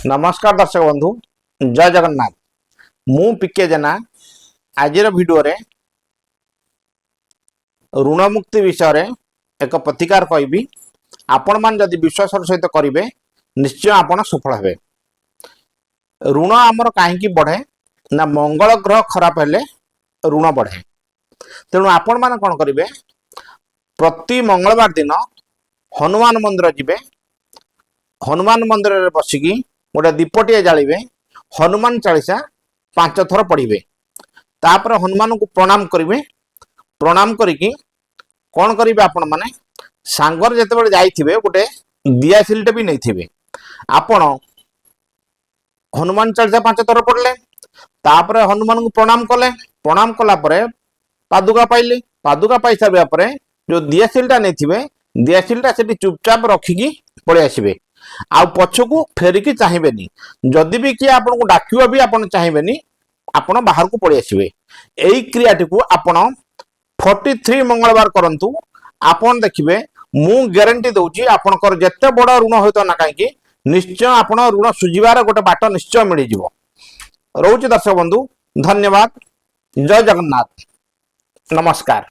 नमस्कार दर्शक बंधु जय जगन्नाथ मु पीके जेना आज वीडियो रे ऋण मुक्ति विषय रे एक प्रतिकार कहबी। आपण मान जदि विश्वास सहित करेंगे निश्चय आपण सफल हेबे। ऋण आमर कहीं बढ़े ना मंगल ग्रह खराब हेले ऋण बढ़े। तेणु आपण मान कौन करेंगे प्रति मंगलवार दिन हनुमान मंदिर जिबे। हनुमान मंदिर रे बसिकी गोटे दीपटिए जालिबे। हनुमान चालीसा 5 थर पढ़िबे। तापर हनुमान को प्रणाम करेंगे। प्रणाम करिकी कौन करेंगे आपण माने सांगर जेते बेले जाइथिबे गोटे दियासिलटे भी नहीं थिबे। आपण हनुमान चालीसा 5 थर पढ़ले तापर हनुमान को प्रणाम कले। प्रणाम कला परे पादुका पाइले। पादुका पाई सारिया परे जो दियासिलटा नहीं थिबे दियासिलटा सेठी चुपचाप रखिकी पळे आसीबे। आ पछकू फेरिकी चाहिबेनी। जदि भी किए आपन को डाकियो भी आपन चाहिबेनी आपन बाहर को पळे आसीबे। एई क्रियाटी को आपन 43 मंगलवार करंतु। आपन देखिबे मु ग्यारंटी दउची आपनकर जत्ते बड़ ऋण होइतो ना काहेकि निश्चय आपन ऋण सुझिबार गोटे बाट निश्चय मिली जिवो। रहउची दर्शक बंधु धन्यवाद। जय जगन्नाथ नमस्कार।